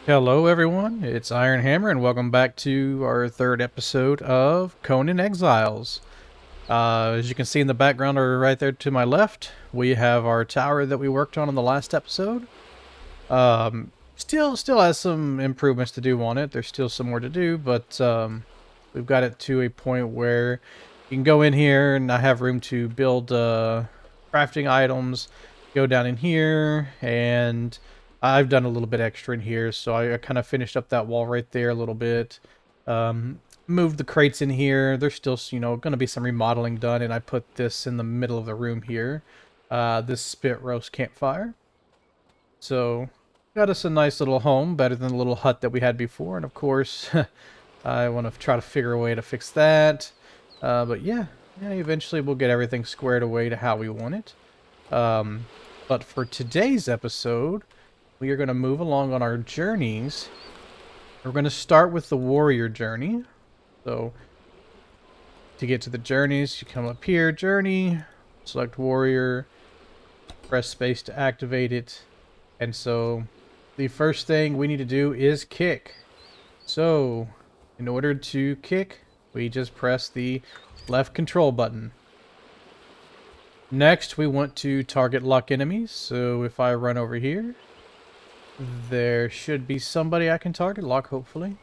Hello everyone, it's Iron Hammer and welcome back to our third episode of Conan Exiles. As you can see in the background or right there to my left, we have our tower that we worked on in the last episode. Still has some improvements to do on it. There's still some more to do, but we've got it to a point where you can go in here and I have room to build crafting items, go down in here, and I've done a little bit extra in here, so I kind of finished up that wall right there a little bit. Moved the crates in here. There's still, going to be some remodeling done, and I put this in the middle of the room here. This spit roast campfire. So, got us a nice little home, better than the little hut that we had before, and of course, I want to try to figure a way to fix that. But yeah, eventually we'll get everything squared away to how we want it. But for today's episode, we are going to move along on our journeys. We're going to start with the warrior journey. So, to get to the journeys, you come up here, journey, select warrior, press space to activate it. And so, the first thing we need to do is kick. So, in order to kick, we just press the left control button. Next, we want to target lock enemies. So, if I run over here, there should be somebody I can target lock, hopefully.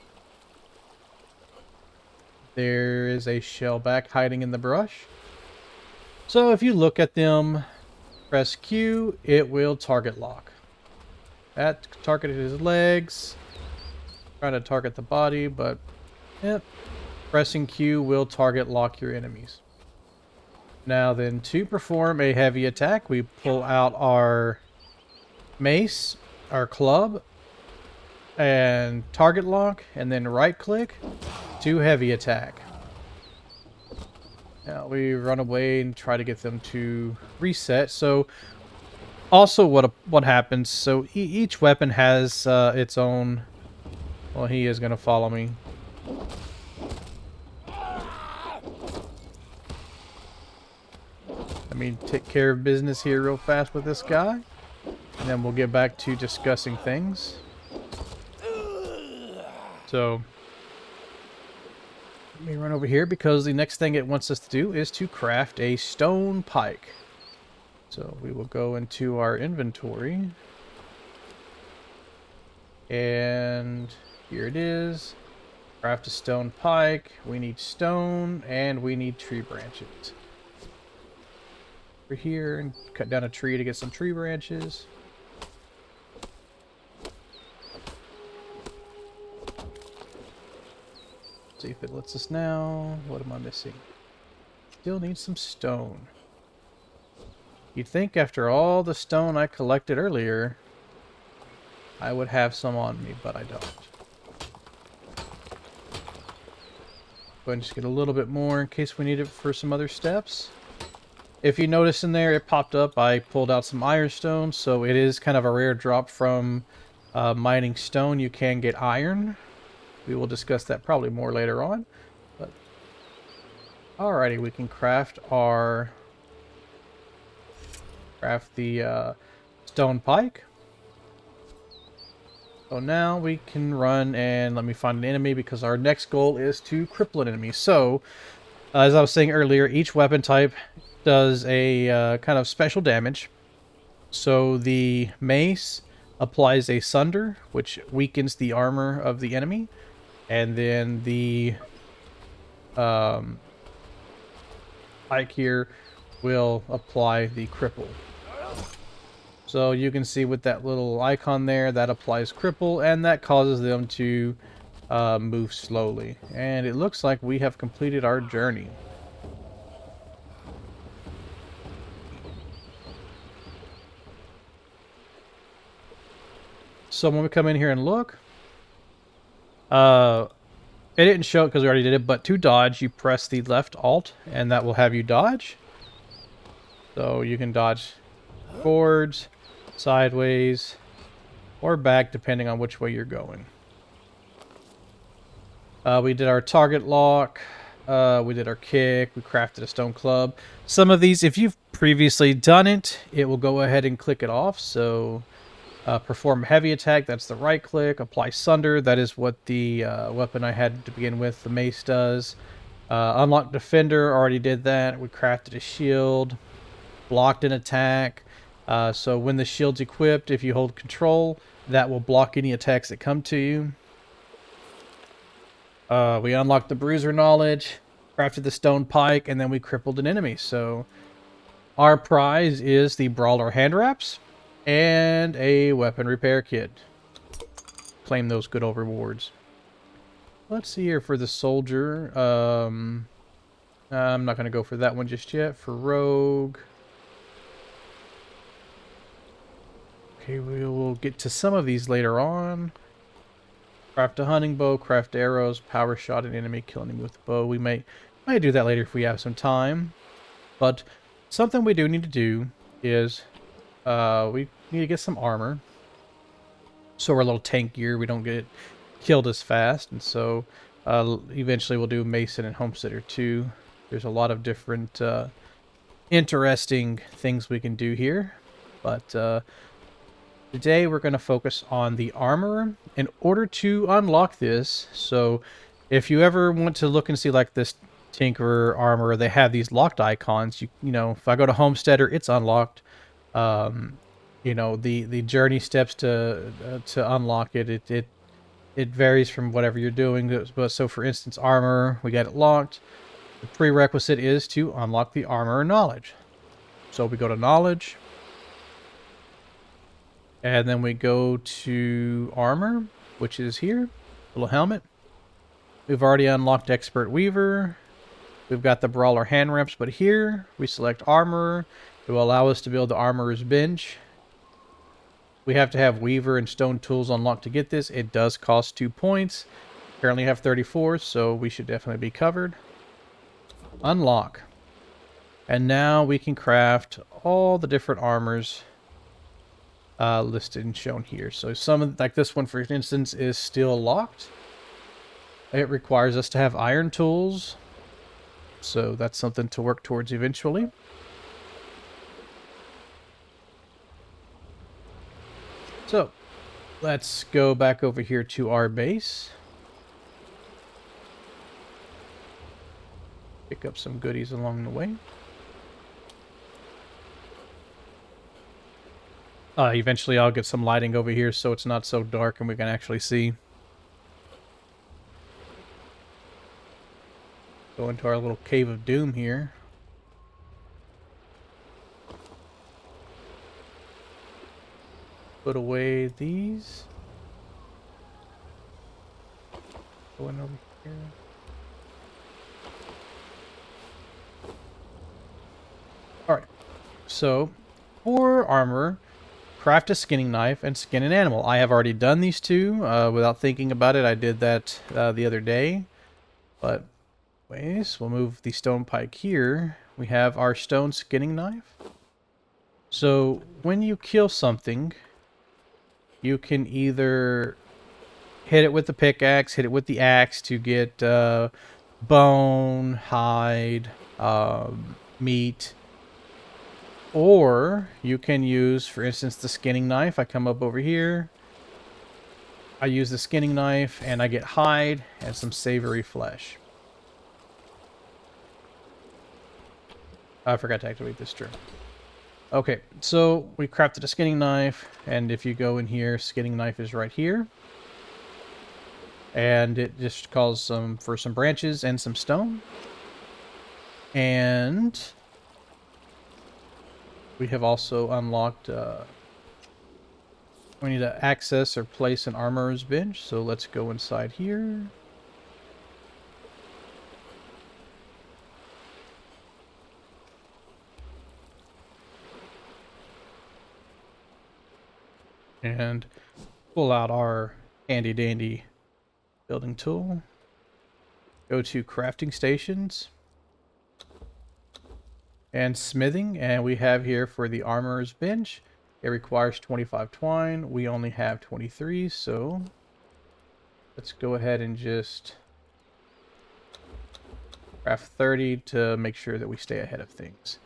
There is a shellback hiding in the brush. So if you look at them, press Q, it will target lock. That targeted his legs. Trying to target the body, but yep. Pressing Q will target lock your enemies. Now then, to perform a heavy attack, we pull out our mace, our club, and target lock, and then right click to heavy attack. Now we run away and try to get them to reset. So also what happens, so each weapon has its own, well, he is going to follow me. Let me take care of business here real fast with this guy. And then we'll get back to discussing things. So, let me run over here because the next thing it wants us to do is to craft a stone pike. So, we will go into our inventory. And here it is. Craft a stone pike. We need stone and we need tree branches. Over here and cut down a tree to get some tree branches. See if it lets us now. What am I missing? Still need some stone. You'd think after all the stone I collected earlier, I would have some on me, but I don't. Go ahead and just get a little bit more in case we need it for some other steps. If you notice in there, it popped up. I pulled out some ironstone, so it is kind of a rare drop from mining stone. You can get iron. We will discuss that probably more later on. But alrighty, we can craft the stone pike. So now we can run and let me find an enemy because our next goal is to cripple an enemy. So, as I was saying earlier, each weapon type does a kind of special damage. So the mace applies a sunder, which weakens the armor of the enemy. And then the pike here will apply the cripple. So you can see with that little icon there, that applies cripple, and that causes them to move slowly. And it looks like we have completed our journey. So when we come in here and look, it didn't show it because we already did it, but to dodge, you press the left alt, and that will have you dodge. So you can dodge forwards, sideways, or back, depending on which way you're going. We did our target lock, we did our kick, we crafted a stone club. Some of these, if you've previously done it, it will go ahead and click it off, so Perform heavy attack, that's the right click. Apply sunder, that is what the weapon I had to begin with, the mace, does. Unlock defender, already did that. We crafted a shield. Blocked an attack. So when the shield's equipped, if you hold control, that will block any attacks that come to you. We unlocked the bruiser knowledge, crafted the stone pike, and then we crippled an enemy. So our prize is the brawler hand wraps and a weapon repair kit. Claim those good old rewards. Let's see here for the soldier. I'm not going to go for that one just yet. For rogue, okay, we will get to some of these later on. Craft a hunting bow, craft arrows, power shot an enemy, kill an enemy with a bow. We might do that later if we have some time. But something we do need to do is we need to get some armor. So we're a little tankier, we don't get killed as fast. And so eventually we'll do Mason and Homesteader too. There's a lot of different interesting things we can do here. But today we're going to focus on the armor in order to unlock this. So if you ever want to look and see like this Tinkerer armor, they have these locked icons. You know, if I go to Homesteader, it's unlocked. You know, the journey steps to unlock it. It varies from whatever you're doing. But so for instance, armor, we got it locked. The prerequisite is to unlock the armor knowledge. So we go to knowledge. And then we go to armor, which is here. Little helmet. We've already unlocked Expert Weaver. We've got the Brawler hand wraps, but here we select armor. It will allow us to build the Armorer's Bench. We have to have Weaver and Stone Tools unlocked to get this. It does cost 2 points. Currently have 34, so we should definitely be covered. Unlock. And now we can craft all the different armors listed and shown here. So some, like this one for instance, is still locked. It requires us to have iron tools. So that's something to work towards eventually. So let's go back over here to our base. Pick up some goodies along the way. Eventually I'll get some lighting over here so it's not so dark and we can actually see. Go into our little cave of doom here. Put away these. Going over here. Alright, so for armor, craft a skinning knife and skin an animal. I have already done these two without thinking about it. I did that the other day. But anyways, we'll move the stone pike here. We have our stone skinning knife. So when you kill something, you can either hit it with the pickaxe, hit it with the axe to get bone, hide, meat. Or you can use, for instance, the skinning knife. I come up over here. I use the skinning knife and I get hide and some savory flesh. I forgot to activate this tree. Okay, so we crafted a skinning knife, and if you go in here, skinning knife is right here. And it just calls for some branches and some stone. And we have also unlocked, we need to access or place an armorer's bench, so let's go inside here. And pull out our handy dandy building tool. Go to crafting stations. And smithing, and we have here for the armorer's bench, it requires 25 twine. We only have 23, so let's go ahead and just craft 30 to make sure that we stay ahead of things.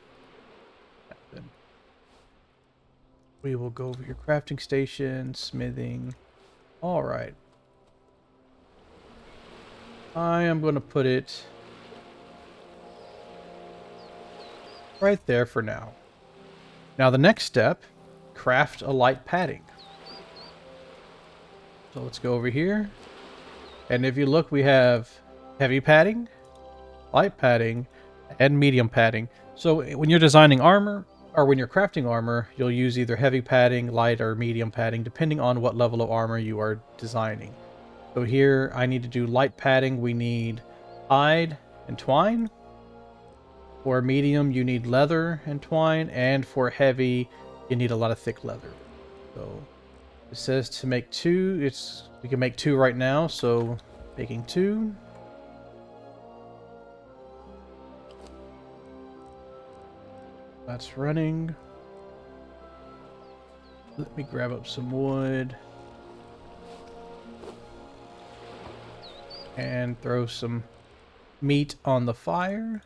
We will go over your crafting station, smithing. All right. I am going to put it right there for now. Now the next step, craft a light padding. So let's go over here. And if you look, we have heavy padding, light padding, and medium padding. So when you're designing armor, or when you're crafting armor, you'll use either heavy padding, light, or medium padding, depending on what level of armor you are designing. So here, I need to do light padding. We need hide and twine. For medium, you need leather and twine. And for heavy, you need a lot of thick leather. So it says to make two. We can make two right now, so making two. That's running. Let me grab up some wood. And throw some meat on the fire.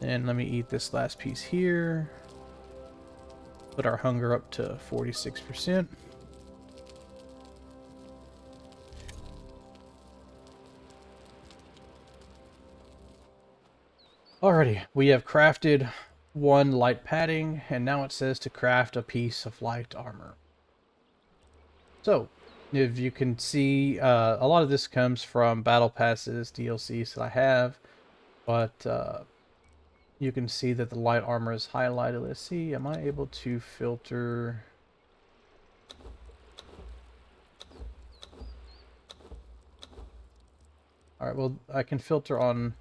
And let me eat this last piece here. Put our hunger up to 46%. Alrighty, we have crafted one light padding, and now it says to craft a piece of light armor. So, if you can see, a lot of this comes from battle passes, DLCs that I have, but you can see that the light armor is highlighted. Let's see, am I able to filter? Alright, well, I can filter on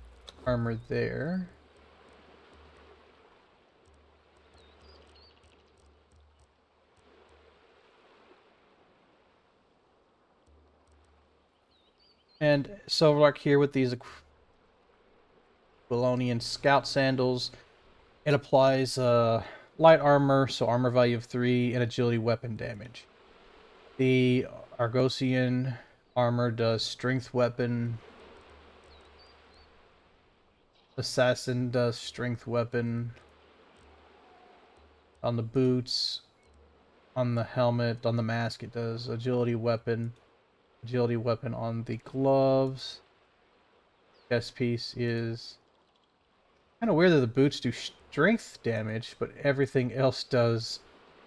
armor there. And so like here with these Babylonian scout sandals, it applies light armor, so armor value of 3, and agility weapon damage. The Argosian armor does strength weapon. Assassin does strength weapon. On the boots, on the helmet, on the mask it does agility weapon. Agility weapon on the gloves. Chest piece is kind of weird that the boots do strength damage, but everything else does.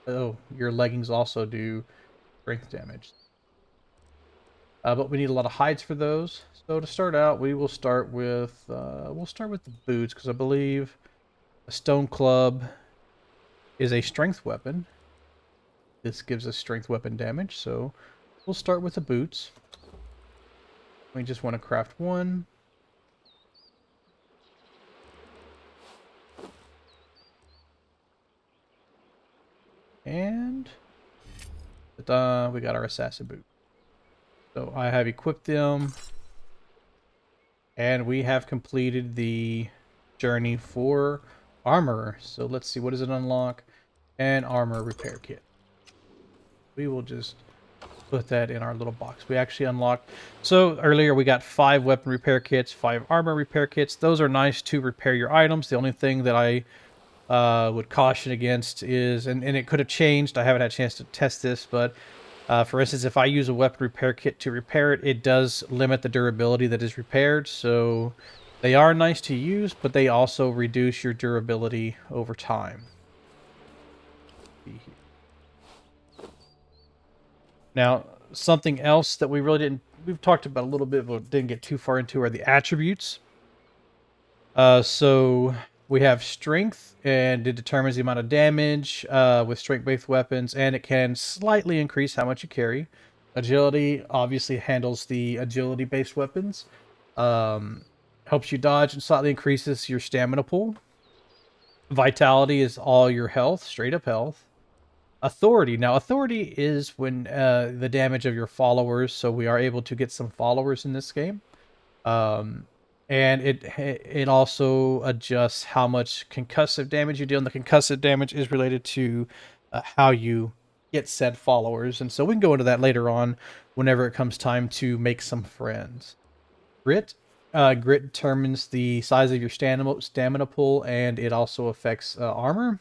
Oh, your leggings also do strength damage. But we need a lot of hides for those. So to start out, we will start with the boots, because I believe a stone club is a strength weapon. This gives us strength weapon damage, so we'll start with the boots. We just want to craft one. And we got our assassin boot. So I have equipped them. And we have completed the journey for armor. So let's see, what does it unlock? An armor repair kit. We will just put that in our little box. We actually unlocked. So earlier we got 5 weapon repair kits, 5 armor repair kits. Those are nice to repair your items. The only thing that I would caution against is, and it could have changed. I haven't had a chance to test this, but for instance, if I use a weapon repair kit to repair it, it does limit the durability that is repaired. So they are nice to use, but they also reduce your durability over time. Now, something else that we've talked about a little bit, but didn't get too far into, are the attributes. So we have strength, and it determines the amount of damage with strength-based weapons, and it can slightly increase how much you carry. Agility obviously handles the agility-based weapons. Helps you dodge and slightly increases your stamina pool. Vitality is all your health, straight-up health. Authority. Now, authority is when the damage of your followers, so we are able to get some followers in this game. And it also adjusts how much concussive damage you deal, and the concussive damage is related to how you get said followers. And so we can go into that later on whenever it comes time to make some friends. Grit. Grit determines the size of your stamina pool, and it also affects armor.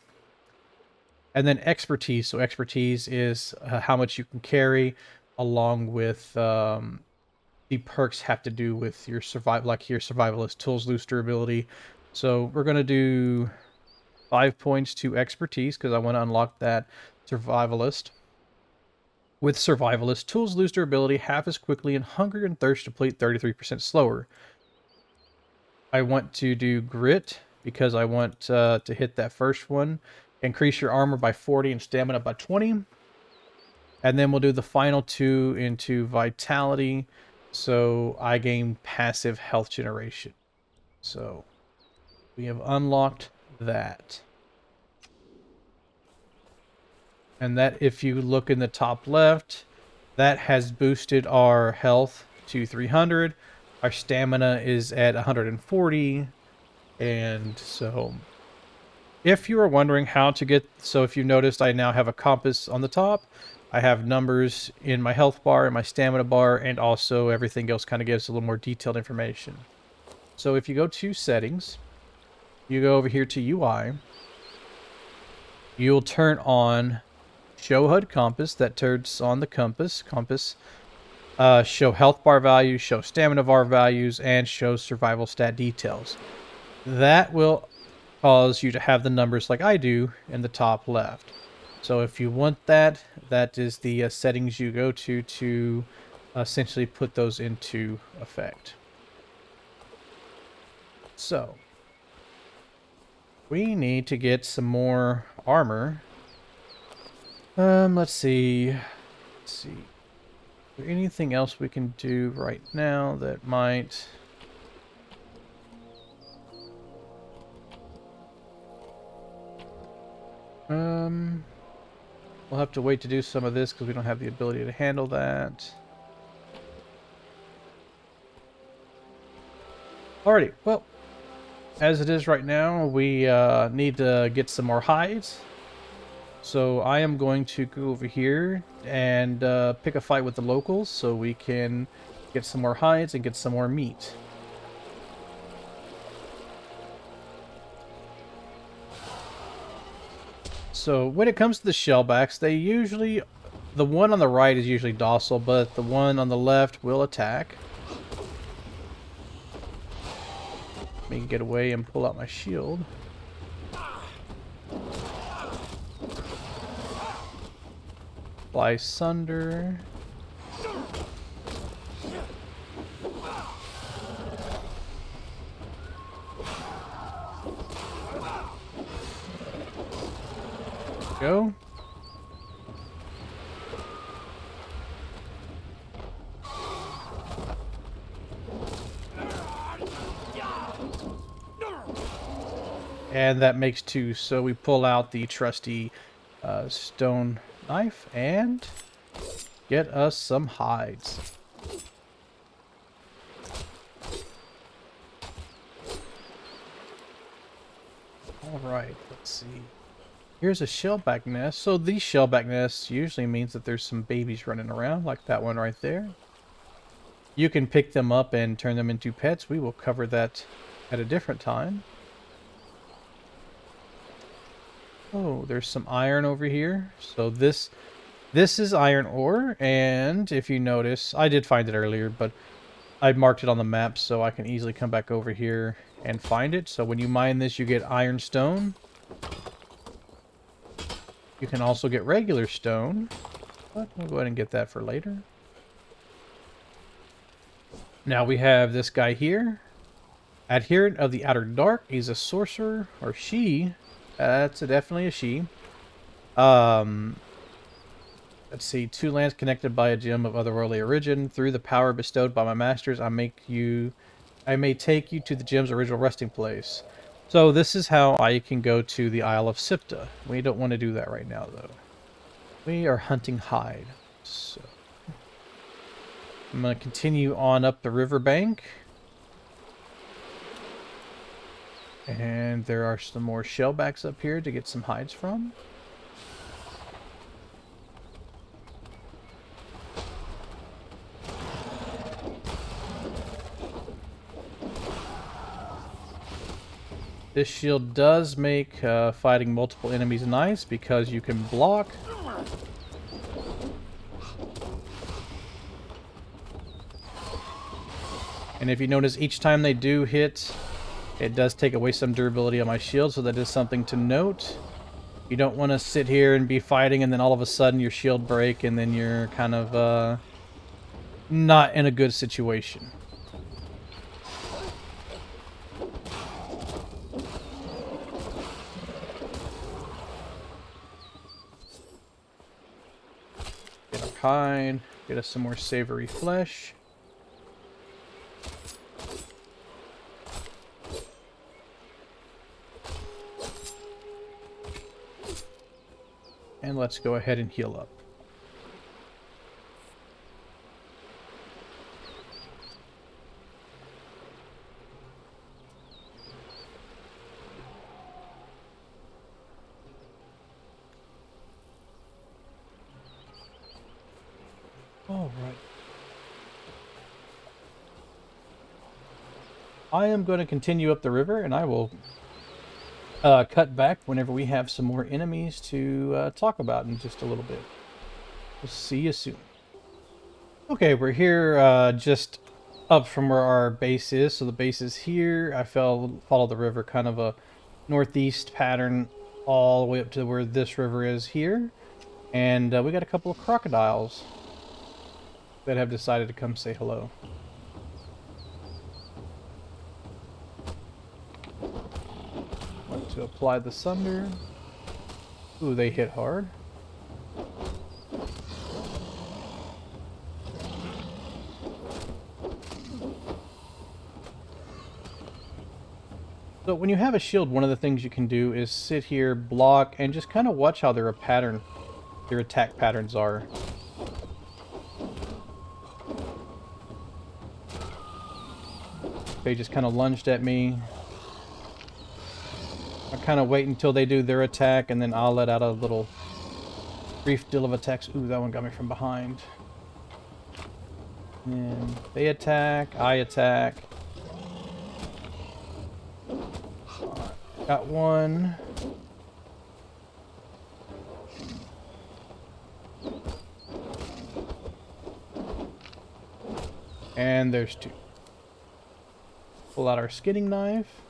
And then expertise. So expertise is how much you can carry, along with the perks have to do with your survival, like your survivalist tools, loose durability. So we're gonna do 5 points to expertise because I want to unlock that survivalist. With survivalist, tools lose durability half as quickly, and hunger and thirst deplete 33% slower. I want to do grit because I want to hit that first one. Increase your armor by 40 and stamina by 20. And then we'll do the final 2 into vitality. So I gain passive health generation. So we have unlocked that. And that, if you look in the top left, that has boosted our health to 300. Our stamina is at 140. And so if you are wondering how to get, so if you noticed, I now have a compass on the top. I have numbers in my health bar and my stamina bar, and also everything else kind of gives a little more detailed information. So if you go to settings, you go over here to UI, you'll turn on show HUD compass. That turns on the compass. Show health bar values, show stamina bar values, and show survival stat details. That will cause you to have the numbers like I do in the top left. So if you want that, that is the settings you go to essentially put those into effect. So we need to get some more armor. Let's see. Is there anything else we can do right now that might... We'll have to wait to do some of this because we don't have the ability to handle that. Alrighty, well, as it is right now, we need to get some more hides. So I am going to go over here and pick a fight with the locals so we can get some more hides and get some more meat. So when it comes to the shellbacks, they usually, the one on the right is usually docile, but the one on the left will attack. Let me get away and pull out my shield. Fly Sunder. Go. And that makes 2, so we pull out the trusty stone knife and get us some hides. Alright, let's see. Here's a shellback nest. So these shellback nests usually means that there's some babies running around, like that one right there. You can pick them up and turn them into pets. We will cover that at a different time. Oh, there's some iron over here. So this is iron ore, and if you notice, I did find it earlier, but I marked it on the map so I can easily come back over here and find it. So when you mine this, you get iron stone. You can also get regular stone, but we'll go ahead and get that for later. Now we have this guy here. Adherent of the Outer Dark. He's a sorcerer, or she. That's definitely a she. Let's see. 2 lands connected by a gem of otherworldly origin. Through the power bestowed by my masters, I may take you to the gem's original resting place. So this is how I can go to the Isle of Sipta. We don't want to do that right now, though. We are hunting hide. So I'm going to continue on up the riverbank. And there are some more shellbacks up here to get some hides from. This shield does make fighting multiple enemies nice because you can block. And if you notice, each time they do hit, it does take away some durability on my shield, so that is something to note. You don't want to sit here and be fighting and then all of a sudden your shield break and then you're kind of not in a good situation. Get our hide, get us some more savory flesh. And let's go ahead and heal up. All right. I am going to continue up the river, and I will cut back whenever we have some more enemies to talk about in just a little bit. We'll see you soon. Okay, we're here just up from where our base is. So the base is here. I follow the river, kind of a northeast pattern all the way up to where this river is here. And we got a couple of crocodiles that have decided to come say hello. Want to apply the sunder. Ooh, they hit hard. So when you have a shield, one of the things you can do is sit here, block, and just kind of watch how their attack patterns are. They just kind of lunged at me. I kind of wait until they do their attack, and then I'll let out a little brief deal of attacks. Ooh, that one got me from behind. And they attack, I attack. Got one. And there's two. Pull out our skinning knife.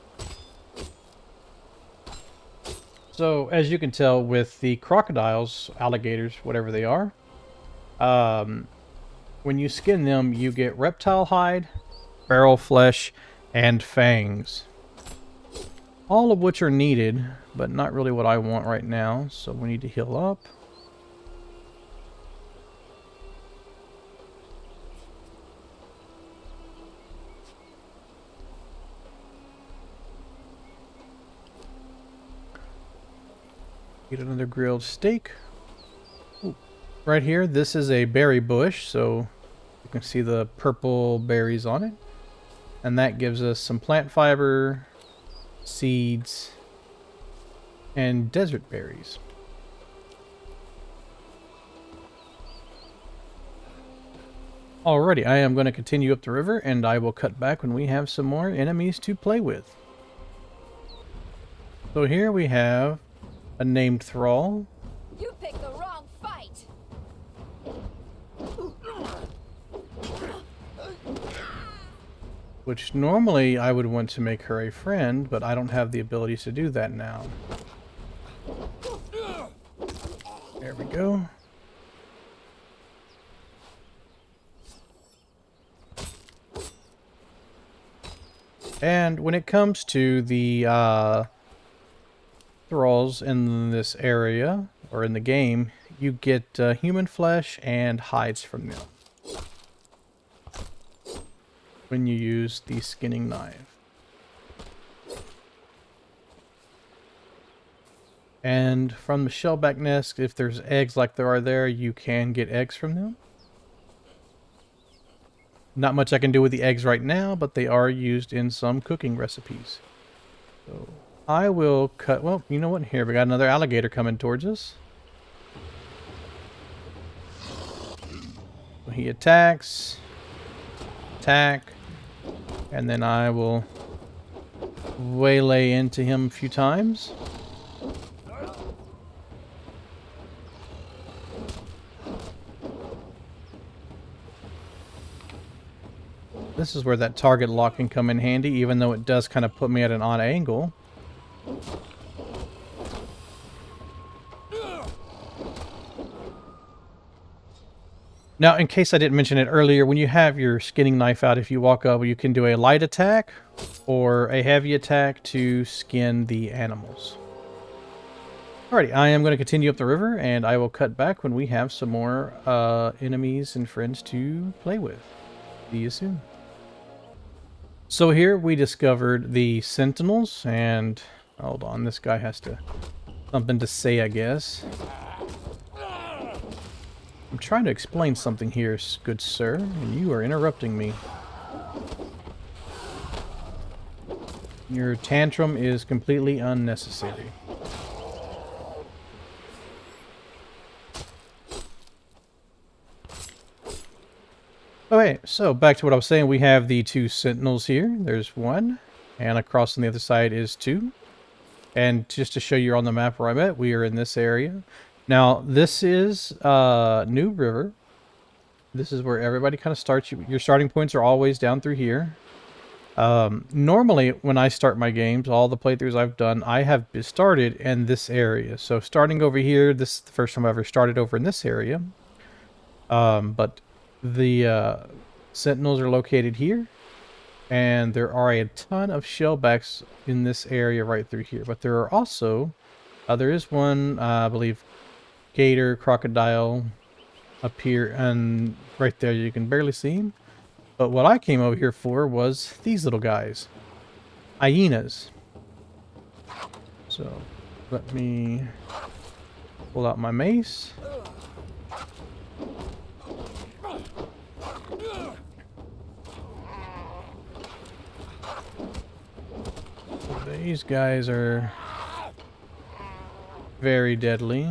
So, as you can tell with the crocodiles, alligators, whatever they are, when you skin them, you get reptile hide, barrel flesh, and fangs. All of which are needed, but not really what I want right now, so we need to heal up. Get another grilled steak. Ooh. Right here, this is a berry bush, so you can see the purple berries on it. And that gives us some plant fiber, seeds, and desert berries. Alrighty, I am going to continue up the river, and I will cut back when we have some more enemies to play with. So here we have a named thrall. You picked the wrong fight. Which normally I would want to make her a friend, but I don't have the abilities to do that now. There we go. And when it comes to the thralls in this area, or in the game, you get human flesh and hides from them when you use the skinning knife. And from the shellback nest, if there's eggs like there are there, you can get eggs from them. Not much I can do with the eggs right now, but they are used in some cooking recipes. So I will cut... Well, you know what? Here, we got another alligator coming towards us. He attacks. Attack. And then I will waylay into him a few times. This is where that target lock can come in handy, even though it does kind of put me at an odd angle. Now, in case I didn't mention it earlier, when you have your skinning knife out, if you walk up, you can do a light attack or a heavy attack to skin the animals. Alrighty, I am going to continue up the river, and I will cut back when we have some more enemies and friends to play with. See you soon. So here we discovered the sentinels, and hold on, this guy has something to say, I guess. I'm trying to explain something here, good sir, and you are interrupting me. Your tantrum is completely unnecessary. Okay, so back to what I was saying, we have the two sentinels here. There's one, and across on the other side is two. And just to show you on the map where I'm at, we are in this area. Now, this is New River. This is where everybody kind of starts. Your starting points are always down through here. Normally, when I start my games, all the playthroughs I've done, I have started in this area. So starting over here, this is the first time I ever started over in this area. But the sentinels are located here. And there are a ton of shellbacks in this area right through here. But there are also, there is one, I believe, gator, crocodile up here. And right there, you can barely see him. But what I came over here for was these little guys. Hyenas. So, let me pull out my mace. These guys are very deadly.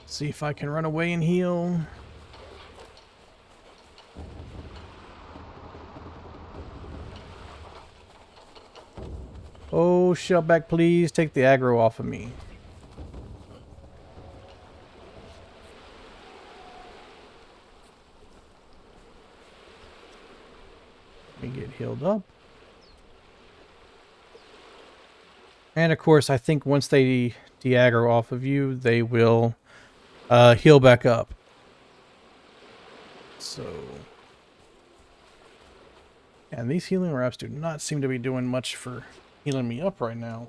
See if I can run away and heal. Oh, shellback, please take the aggro off of me. Let me get healed up. And of course, I think once they de-aggro off of you, they will heal back up. So, and these healing wraps do not seem to be doing much for healing me up right now.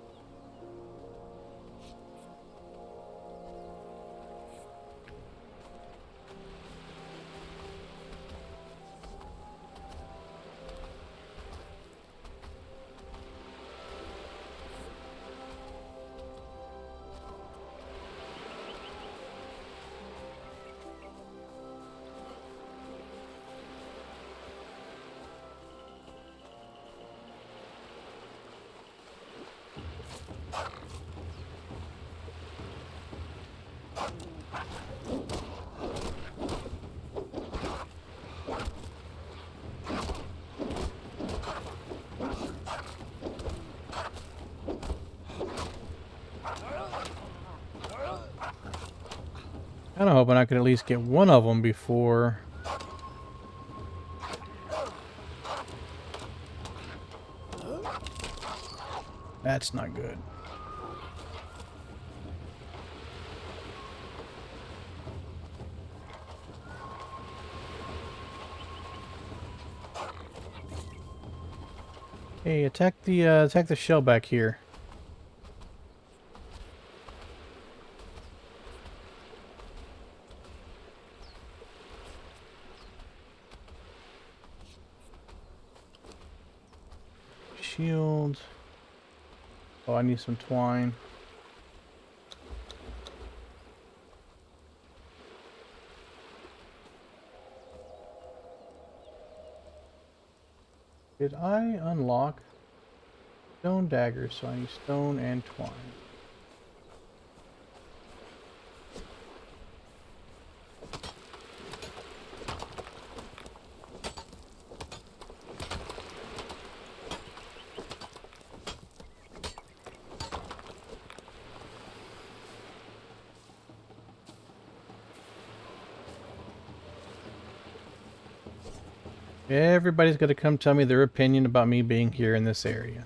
Kind of hoping I could at least get one of them before. That's not good. Hey, attack the shell back here. Shield. Oh, I need some twine. Did I unlock stone daggers? So I need stone and twine. Everybody's got to come tell me their opinion about me being here in this area.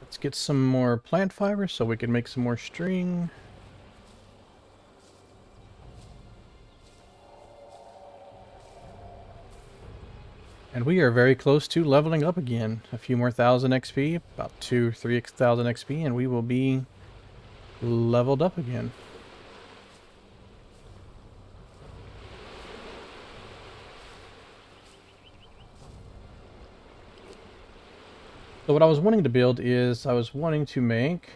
Let's get some more plant fiber so we can make some more string. And we are very close to leveling up again. A few more thousand XP, about 3,000 XP, and we will be leveled up again. So what I was wanting to build is I was wanting to make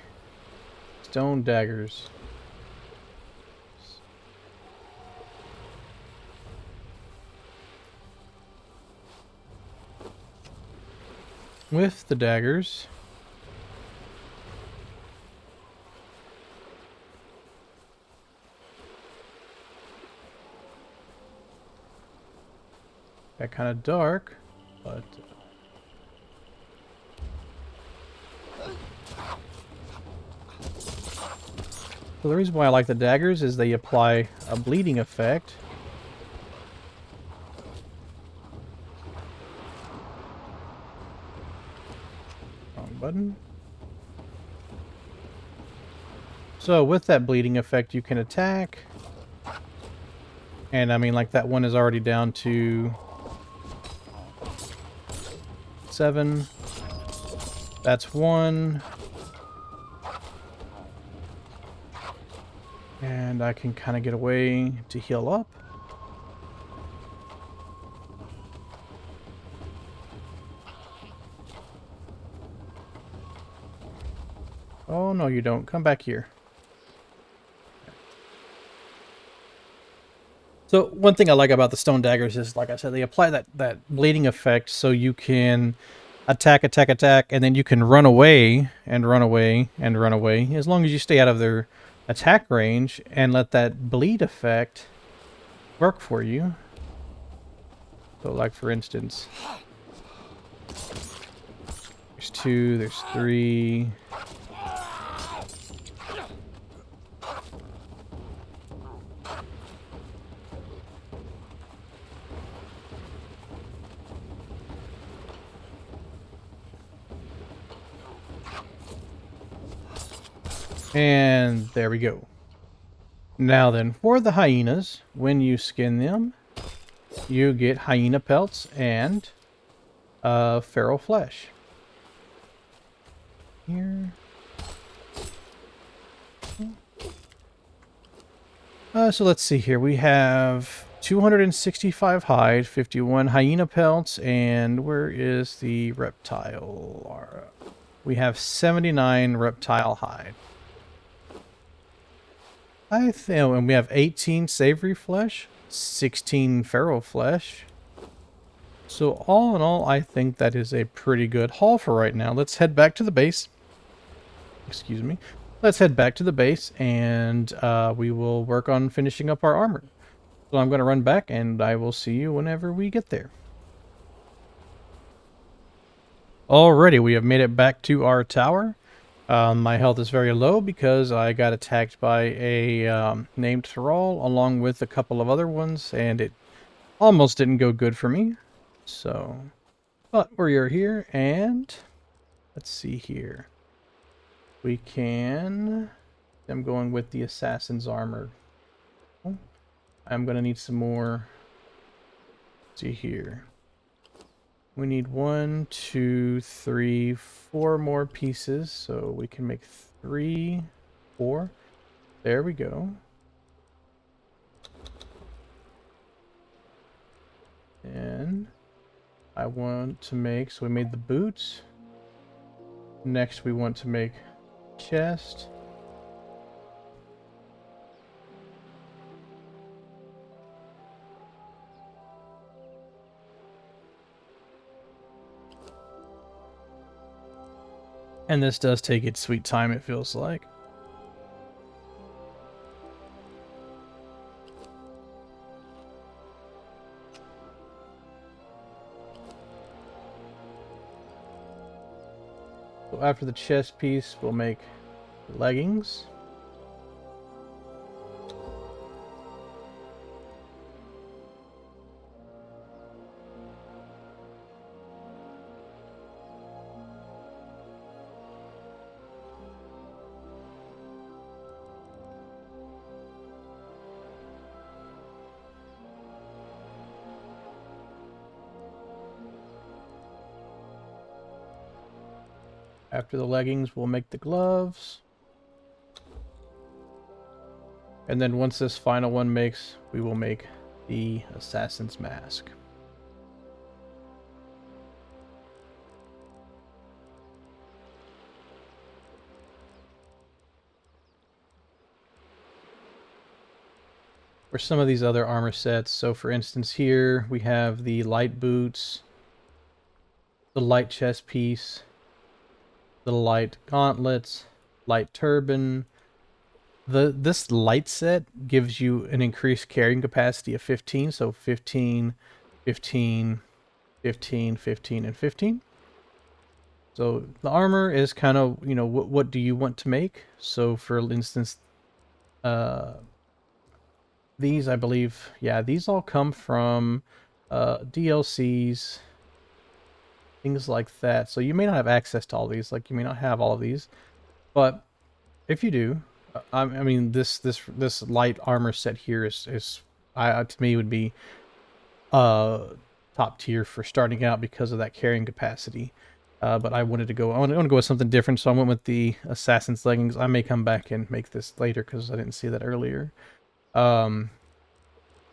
stone daggers. With the daggers, got kind of dark, but so the reason why I like the daggers is they apply a bleeding effect. Wrong button. So with that bleeding effect, you can attack. And I mean, like, that one is already down to 7. That's 1. And I can kind of get away to heal up. Oh, no, you don't. Come back here. So one thing I like about the stone daggers is, like I said, they apply that bleeding effect so you can attack, and then you can run away and run away and run away as long as you stay out of their attack range and let that bleed effect work for you. So, like, for instance, there's 2, there's 3. And there we go. Now then, for the hyenas, when you skin them, you get hyena pelts and feral flesh. Here. So let's see here. We have 265 hide, 51 hyena pelts, and where is the reptile? We have 79 reptile hide. And we have 18 savory flesh, 16 feral flesh. So all in all, I think that is a pretty good haul for right now. Let's head back to the base. Excuse me. Let's head back to the base, and we will work on finishing up our armor. So I'm going to run back, and I will see you whenever we get there. Alrighty, we have made it back to our tower. My health is very low because I got attacked by a named thrall along with a couple of other ones, and it almost didn't go good for me. So, but we're here, and let's see here. We can... I'm going with the assassin's armor. I'm going to need some more. Let's see here. We need 1, 2, 3, 4 more pieces, so we can make 3, 4. There we go. And I want to make, so we made the boots. Next we want to make chest. And this does take its sweet time, it feels like. So after the chest piece, we'll make leggings. After the leggings, we'll make the gloves. And then once this final one makes, we will make the assassin's mask. For some of these other armor sets, so for instance here, we have the light boots, the light chest piece, the light gauntlets, light turban. This light set gives you an increased carrying capacity of 15, so 15, 15, 15, 15, and 15. So the armor is kind of, you know, what do you want to make? So for instance, these, I believe, yeah, these all come from DLCs, things like that. So you may not have access to all these, like you may not have all of these, but if you do, I mean, this light armor set here is to me would be top tier for starting out because of that carrying capacity. But I wanted to go. I want to go with something different, so I went with the assassin's leggings. I may come back and make this later because I didn't see that earlier. But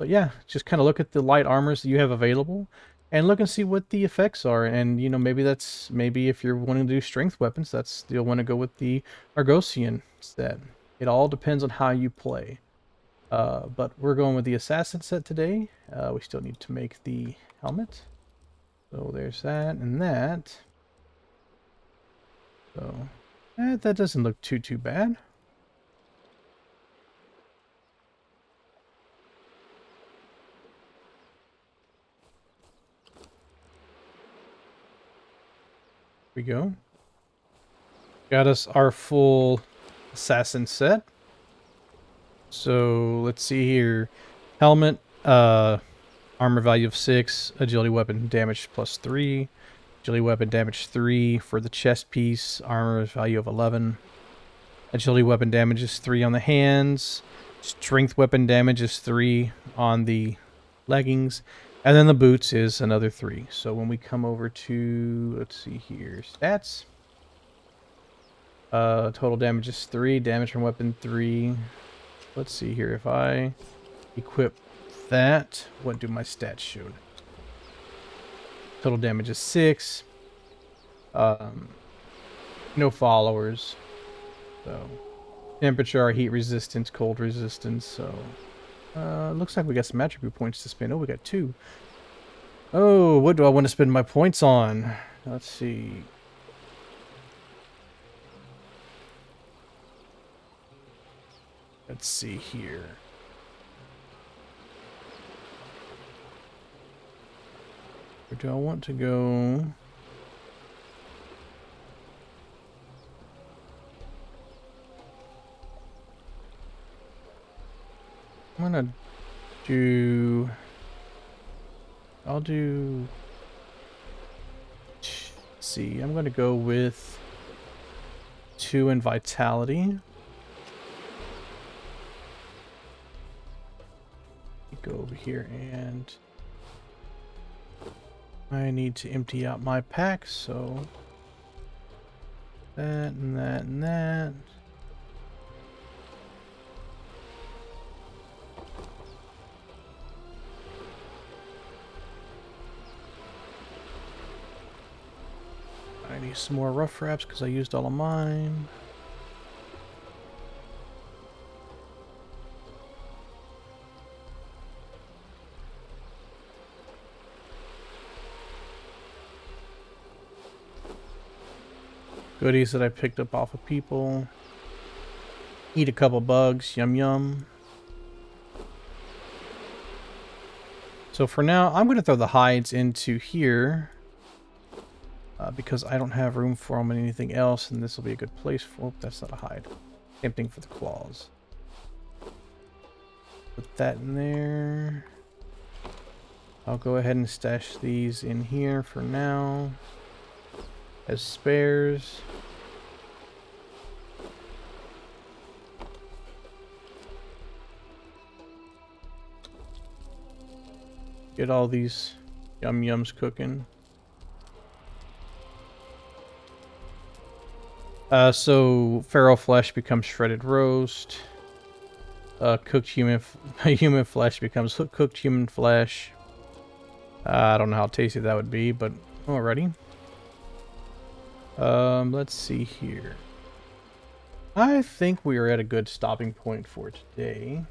yeah, just kind of look at the light armors that you have available, and look and see what the effects are. And you know, maybe if you're wanting to do strength weapons, you'll want to go with the Argosian set. It all depends on how you play. But we're going with the assassin set today. We still need to make the helmet. So there's that and that. So that doesn't look too bad. Here we go. Got us our full assassin set. So let's see here. Helmet, armor value of 6, agility weapon damage plus 3, agility weapon damage 3 for the chest piece, armor value of 11. Agility weapon damage is 3 on the hands, strength weapon damage is 3 on the leggings, and then the boots is another 3. So when we come over to, let's see here, stats. Total damage is 3, damage from weapon 3. Let's see here, if I equip that, what do my stats show? Total damage is 6. No followers. So temperature, heat resistance, cold resistance. So looks like we got some attribute points to spend. Oh, we got 2. Oh, what do I want to spend my points on? Let's see. Let's see here. Where do I want to go? I'm gonna do... I'll do... Let's see, I'm gonna go with 2 in vitality. Go over here and I need to empty out my pack, so that and that and that. I need some more rough wraps because I used all of mine. Goodies that I picked up off of people. Eat a couple bugs. Yum yum. So for now, I'm going to throw the hides into here. Because I don't have room for them and anything else. And this will be a good place for... Oh, that's not a hide. Same thing for the claws. Put that in there. I'll go ahead and stash these in here for now. As spares. Get all these yum yums cooking. So feral flesh becomes shredded roast. Cooked human flesh becomes cooked human flesh. I don't know how tasty that would be, but alrighty. Let's see here. I think we are at a good stopping point for today.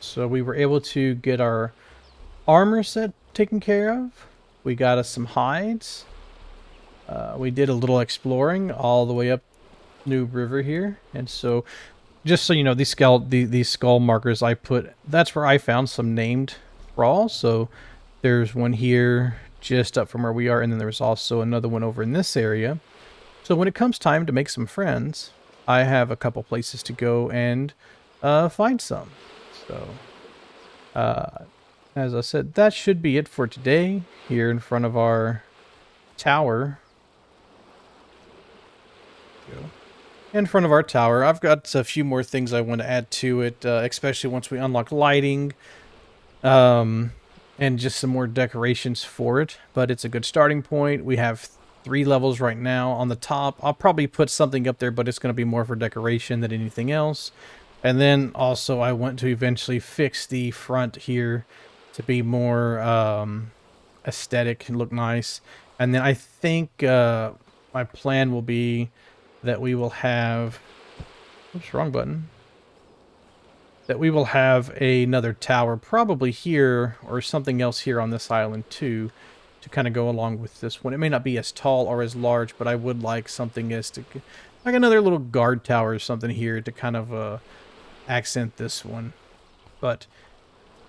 So we were able to get our armor set taken care of. We got us some hides. We did a little exploring all the way up New River here, and so just so you know, these skull markers I put, that's where I found some named thralls. So there's one here just up from where we are, and then there's also another one over in this area. So when it comes time to make some friends, I have a couple places to go and find some. So as I said, that should be it for today here in front of our tower. In front of our tower, I've got a few more things I want to add to it, especially once we unlock lighting, and just some more decorations for it. But it's a good starting point. We have 3 levels right now on the top. I'll probably put something up there, but it's going to be more for decoration than anything else. And then also I want to eventually fix the front here to be more aesthetic and look nice. And then I think my plan will be that we will have... Oops, wrong button. That we will have another tower probably here or something else here on this island too, to kind of go along with this one. It may not be as tall or as large, but I would like something as to... like another little guard tower or something here to kind of accent this one. But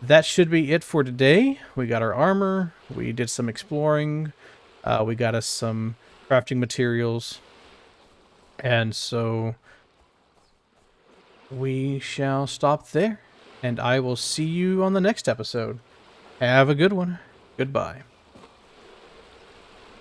that should be it for today. We got our armor. We did some exploring. We got us some crafting materials. And so we shall stop there. And I will see you on the next episode. Have a good one. Goodbye.